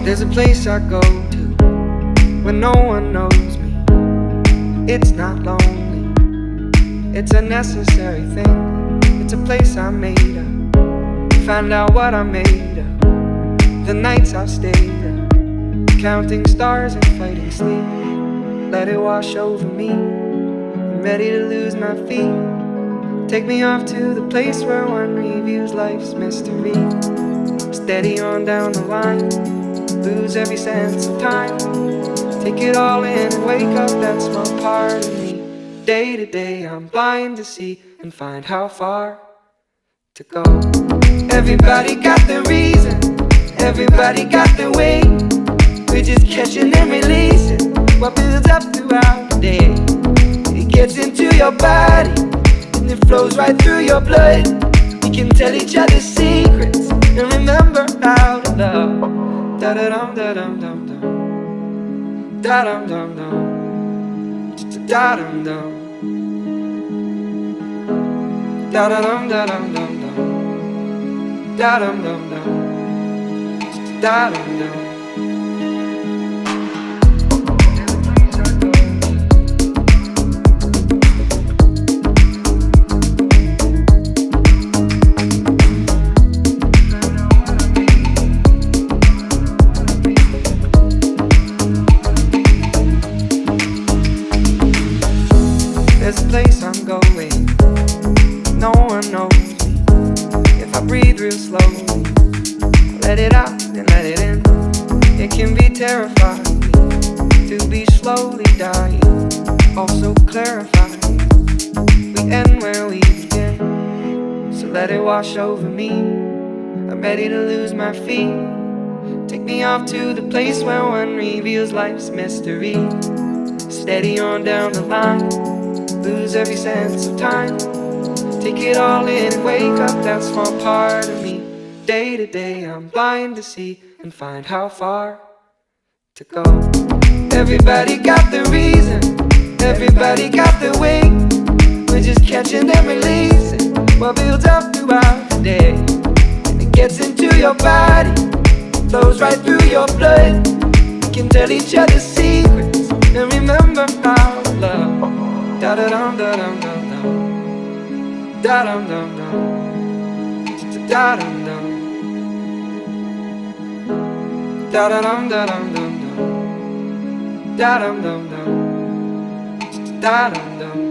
There's a place I go to when no one knows me. It's not lonely, it's a necessary thing. It's a place I made up, find out what I made of. The nights I've stayed up, counting stars and fighting sleep. Let it wash over me, I'm ready to lose my feet. Take me off to the place where one reviews life's mystery. Steady on down the line, lose every sense of time. Take it all in and wake up that small part of me. Day to day I'm blind to see and find how far to go. Everybody got their reason, everybody got their way. We're just catching and releasing what builds up throughout the day. It gets into your body and it flows right through your blood. We can tell each other secrets and remember how to love. Da da dum da dum dum dum, da dum dum dum, da dum dum, da da dum da dum dum dum, da dum dum dum, da dum dum. There's a place I'm going, no one knows me. If I breathe real slowly, let it out and let it in. It can be terrifying to be slowly dying, also clarifying. We end where we begin, so let it wash over me. I'm ready to lose my feet. Take me off to the place where one reveals life's mystery. Steady on down the line, lose every sense of time. Take it all in and wake up that small part of me. Day to day I'm blind to see and find how far to go. Everybody got their reason, everybody got their way. We're just catching and releasing what builds up throughout the day. And it gets into your body, flows right through your blood. We can tell each other secrets and remember how to love. Da da dum da dum dum dum, da dum dum dum, da dum dum, da da dum da dum dum dum, da dum dum dum, da dum dum.